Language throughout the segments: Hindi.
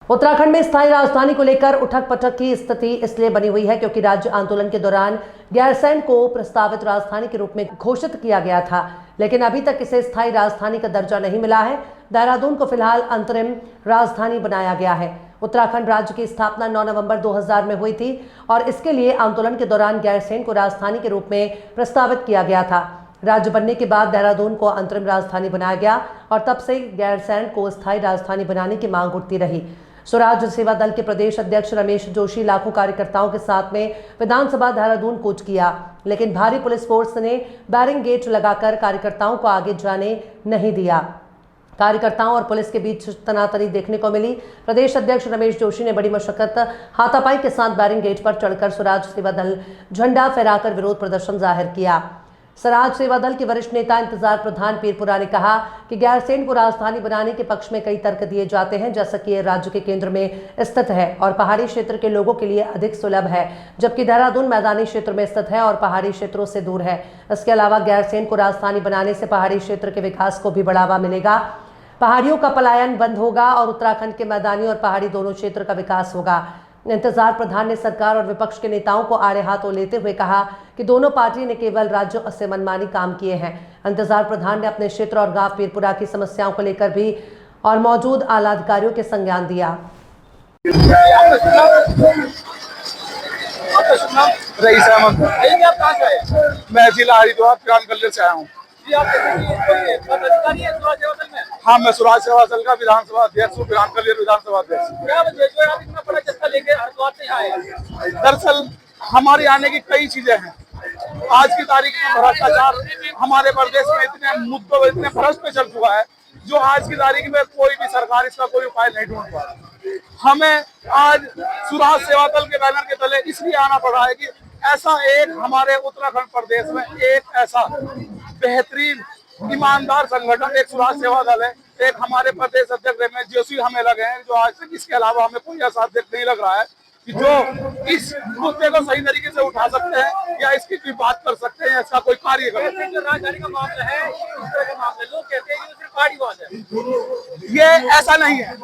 उत्तराखंड में स्थायी राजधानी को लेकर उठक पटक की स्थिति इसलिए बनी हुई है क्योंकि राज्य आंदोलन के दौरान गैरसैंण को प्रस्तावित राजधानी के रूप में घोषित किया गया था, लेकिन अभी तक इसे स्थायी राजधानी का दर्जा नहीं मिला है। देहरादून को फिलहाल अंतरिम राजधानी बनाया गया है। उत्तराखंड राज्य की स्थापना 9 नवंबर 2000 में हुई थी और इसके लिए आंदोलन के दौरान गैरसैंण को राजधानी के रूप में प्रस्तावित किया गया था। राज्य बनने के बाद देहरादून को अंतरिम राजधानी बनाया गया और तब से गैरसैंण को स्थायी राजधानी बनाने की मांग उठती रही। स्वराज सेवा दल के प्रदेश अध्यक्ष रमेश जोशी लाखों कार्यकर्ताओं के साथ में विधानसभा देहरादून कूच किया, लेकिन भारी पुलिस फोर्स ने बैरिंग गेट लगाकर कार्यकर्ताओं को आगे जाने नहीं दिया। कार्यकर्ताओं और पुलिस के बीच तनातनी देखने को मिली। प्रदेश अध्यक्ष रमेश जोशी ने बड़ी मशक्कत हाथापाई के साथ बैरिंग गेट पर चढ़कर स्वराज सेवा दल झंडा फहराकर विरोध प्रदर्शन जाहिर किया। स्वराज सेवा दल के वरिष्ठ नेता इंतजार प्रधान पीरपुरा ने कहा कि गैरसैंण को राजधानी बनाने के पक्ष में कई तर्क दिए जाते हैं, जैसा कि यह राज्य के केंद्र में स्थित है और पहाड़ी क्षेत्र के लोगों के लिए अधिक सुलभ है, जबकि देहरादून मैदानी क्षेत्र में स्थित है और पहाड़ी क्षेत्रों से दूर है। इसके अलावा गैरसैंण को राजधानी बनाने से पहाड़ी क्षेत्र के विकास को भी बढ़ावा मिलेगा, पहाड़ियों का पलायन बंद होगा और उत्तराखंड के मैदानी और पहाड़ी दोनों क्षेत्र का विकास होगा। इंतजार प्रधान ने सरकार और विपक्ष के नेताओं को आड़े हाथों लेते हुए कहा कि दोनों पार्टी ने केवल राज्य से मनमानी काम किए हैं। इंतजार प्रधान ने अपने क्षेत्र और गांव पीरपुरा की समस्याओं को लेकर भी और मौजूद आला अधिकारियों के संज्ञान दिया। मैं जिला हरिद्वार पिरानकल्ले से आया हूँ। हाँ, मैं स्वराज सेवा दल का विधानसभा अध्यक्ष हूँ, पिरानकल्ले विधानसभा अध्यक्ष। दरअसल हमारे आने की कई चीजें हैं। आज की तारीख में भ्रष्टाचार हमारे प्रदेश में इतने मुद्दों इतने भ्रष्ट पे चल चुका है जो आज की तारीख में कोई भी सरकार इसका कोई उपाय नहीं ढूंढ पा रही। हमें आज स्वराज सेवा दल के बैनर के तले इसलिए आना पड़ रहा है कि ऐसा एक हमारे उत्तराखंड प्रदेश में एक ऐसा बेहतरीन ईमानदार संगठन एक स्वराज सेवा दल है। एक हमारे प्रदेश अध्यक्ष रमेश जोशी हमें लगे हैं जो आज तक इसके अलावा हमें कोई ऐसा अध्यक्ष नहीं लग रहा है कि जो इस मुद्दे को सही तरीके से उठा सकते हैं या इसकी कोई बात कर सकते हैं, इसका कोई कार्य कर सकते हैं। जो राजधानी का मामला है, लोग कहते हैं कि सिर्फ पार्टीवाद है। ये ऐसा नहीं है।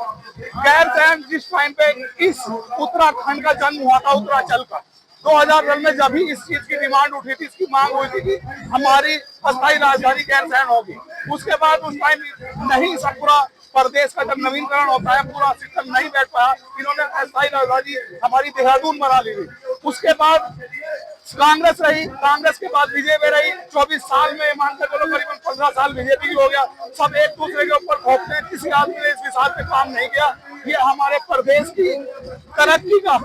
गैरसैंण जिस टाइम पे इस उत्तराखंड का जन्म हुआ था, उत्तरांचल का 2000 में जब भी इस चीज की डिमांड उठी थी, इसकी मांग हुई थी कि हमारी अस्थायी राजधानी गैरसैंण होगी। उसके बाद उस टाइम नहीं, सब पूरा प्रदेश का जब नवीनकरण होता है पूरा सिस्टम नहीं बैठ पाया, इन्होंने अस्थायी राजधानी हमारी देहरादून बना ली थी। उसके बाद कांग्रेस रही, कांग्रेस के बाद बीजेपी रही। 24 साल में मानकर चलो करीबन 15 साल बीजेपी हो गया। सब एक दूसरे के ऊपर भोंकते हैं, किसी आदमी ने इस विषय पे काम नहीं किया। ये हमारे प्रदेश की तरक्की का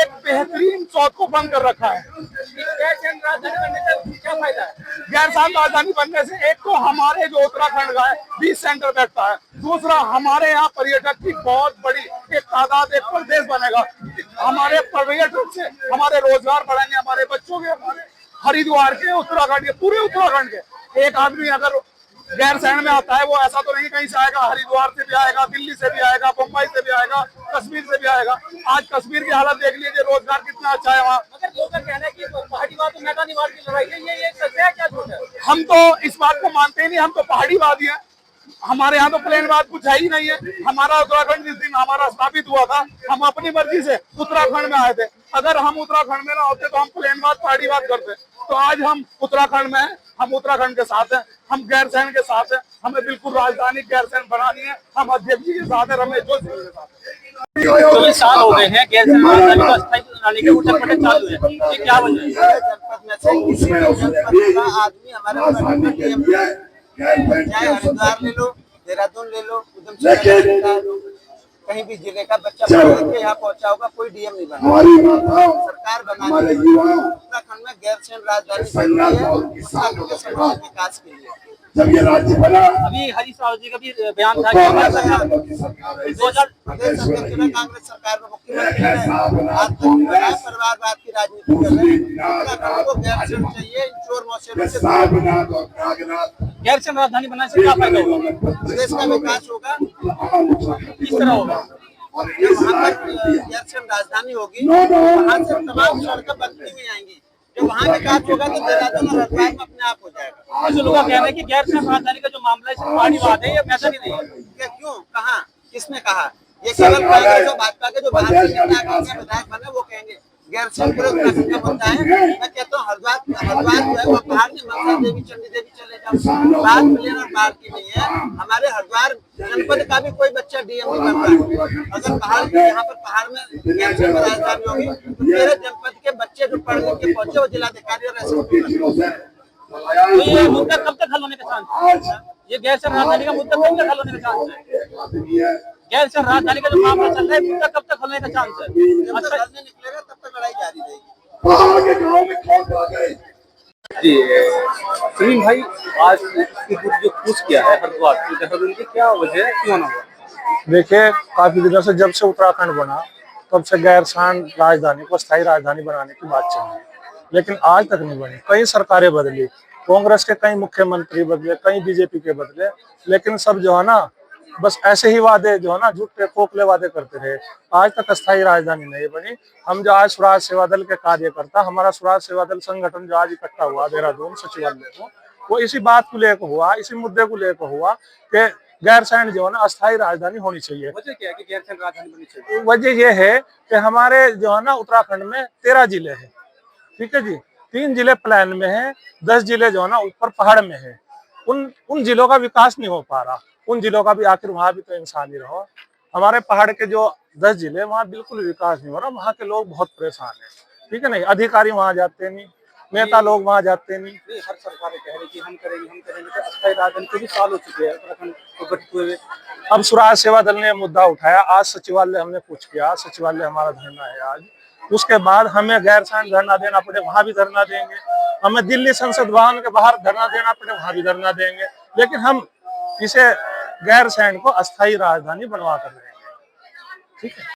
एक बेहतरीन चौथ को बंद कर रखा है। गैरसैंण राजधानी बनने से क्या फायदा है? गैरसैंण राजधानी बनने से एक तो हमारे जो उत्तराखंड का है 20 सेंटर बैठता है, दूसरा हमारे यहाँ पर्यटक की बहुत बड़ी एक तादाद, एक प्रदेश बनेगा। हमारे पर्यटक से हमारे रोजगार बढ़ेंगे, हमारे बच्चों के, हमारे हरिद्वार के, उत्तराखंड के, पूरे उत्तराखंड के। एक आदमी अगर गैरसैंण में आता है वो ऐसा तो नहीं कहीं से आएगा, हरिद्वार से भी आएगा, दिल्ली से भी आएगा, मुंबई से भी आएगा, कश्मीर से भी आएगा। आज कश्मीर की हालत देख लीजिए, रोजगार कितना अच्छा है वहाँ। मगर लोगों का कहना है कि पहाड़ीवाद और मैदानीवाद की लड़ाई है, ये सच है क्या झूठ है? हम तो इस बात को मानते ही नहीं, हम तो पहाड़ीवादी हैं। हमारे यहाँ तो प्लेनवाद कुछ है ही नहीं है। हमारा उत्तराखंड जिस दिन हमारा स्थापित हुआ था, हम अपनी मर्जी से उत्तराखंड में आए थे। अगर हम उत्तराखंड में ना होते तो हम प्लेनवाद पहाड़ीवाद करते। तो आज हम उत्तराखंड में हैं, हम उत्तराखंड के साथ हैं, हम गैरसैंण के साथ हैं। हमें बिल्कुल राजधानी गैरसैंण बनानी है। हम अध्यक्ष जी के साथ हैं, रमेश जोशी के साथ हैं। 24 साल हो गए हैं गैरसैंण राजधानी को अस्थायी बनाने के उठक पटक चालू है, ये क्या वजह है? जनपद में से किसी जनपद का आदमी हमारे चाहे हरिद्वार ले लो, देहरादून ले लो, उधमसिंह कहीं भी जिले का बच्चा पढ़ के यहाँ पहुंचा होगा, कोई डीएम नहीं बना। सरकार बना रही है उत्तराखंड में गैरसैंण राजधानी बन रही है उत्तराखंड के समाज विकास के लिए। जब ये राज्य बना, अभी हरीश रावत जी का भी बयान था कि हमारी सरकार 2000 कांग्रेस सरकार में मुख्यमंत्री है, आज तक परिवारवाद की राजनीति कर रहे हैं। उत्तराखंड को गैरसैंण चाहिए, चोर मौसेरों से गैरसैंण राजधानी बनाने से क्या फायदा होगा? प्रदेश का विकास होगा। किस तरह होगा? जब वहाँ पर गैरसैंण राजधानी होगी, वहाँ से तमाम सड़कें बनती हुई आएंगी। जब वहाँ विकास होगा तो देहरादून और हरिद्वार में अपने आप हो जाएगा। कुछ लोगों का कहना है कि गैरसैंण राजधानी का जो मामला है सिर्फ पहाड़ीवाद है, ये मैदानी नहीं है। क्या, क्यों, कहाँ, किसने कहा? ये केवल कहेंगे जो भाजपा के जो बाहर से नेता कहेंगे, विधायक बने, वो कहेंगे गैरसैंण पूरे उत्तराखंड का मुद्दा है। मैं कहता हूँ हरिद्वार जो है वो बाहर की मनसा देवी, चंडी देवी चले जाओ, बात प्लेन और बाहर की नहीं है। हमारे हरिद्वार जनपद का भी कोई बच्चा डीएम नहीं बन रहा है। अगर बाहर के यहाँ पर पहाड़ में गैरसैंण राजधानी होगी तो 13 जनपद के बच्चे जो पढ़ लिख के पहुंचे वो जिलाधिकारी और एसएसपी। तो ये मुद्दा कब तक हल होने के चांस है? ये गैरसैंण राजधानी का मुद्दा कब तक हल होने के चांस है? गैरसैंण राजधानी का जो मामला चल रहा है, मुद्दा कब तक हल होने का चांस है? जब तक हल नहीं निकलेगा तब तक लड़ाई जारी रहेगी। जी सुनील भाई, आज जो कूच किया है हरिद्वार की, देहरादून की, क्या वजह है, क्यों ना हुआ? देखिए, काफी दिनों से जब से उत्तराखंड बना तब से गैरसैंण राजधानी को स्थायी राजधानी बनाने की बात चल रही है, लेकिन आज तक नहीं बनी। कई सरकारें बदली, कांग्रेस के कई मुख्यमंत्री बदले, कई बीजेपी के बदले, लेकिन सब जो है ना बस ऐसे ही वादे जो है ना झूठे खोखले वादे करते रहे। आज तक अस्थायी राजधानी नहीं बनी। हम जो आज स्वराज सेवा दल के कार्यकर्ता, हमारा स्वराज सेवा दल संगठन जो आज इकट्ठा हुआ देहरादून सचिवालय को, वो इसी बात को लेकर हुआ, इसी मुद्दे को लेकर हुआ कि गैरसैंण जो है ना अस्थायी राजधानी होनी चाहिए। वजह क्या है कि गैरसैंण राजधानी बननी चाहिए? वजह यह है कि हमारे जो है ना उत्तराखंड में 13 जिले हैं, ठीक है जी। 3 जिले प्लान में है, 10 जिले जो है ना ऊपर पहाड़ में है। उन जिलों का विकास नहीं हो पा रहा। उन जिलों का भी आखिर वहां भी तो इंसान ही रहो। हमारे पहाड़ के जो 10 जिले वहां बिल्कुल विकास नहीं हो रहा। वहां के लोग बहुत परेशान है, ठीक है नहीं। अधिकारी वहां जाते नहीं, नेता लोग वहां जाते नहीं। हर सरकारें कह रही कि हम करेंगे, तो अस्थायी राजधानी के भी साल हो चुके हैं उत्तराखंड को गठित हुए। अब स्वराज सेवा दल ने मुद्दा उठाया, आज सचिवालय हमने कुछ किया, सचिवालय हमारा धरना है आज। उसके बाद हमें गैरसैंण धरना देना पड़े, वहां भी धरना देंगे। हमें दिल्ली संसद भवन के बाहर धरना देना पड़े, वहां भी धरना देंगे। लेकिन हम इसे गैरसैंण को अस्थायी राजधानी बनवा कर रहेंगे, ठीक है।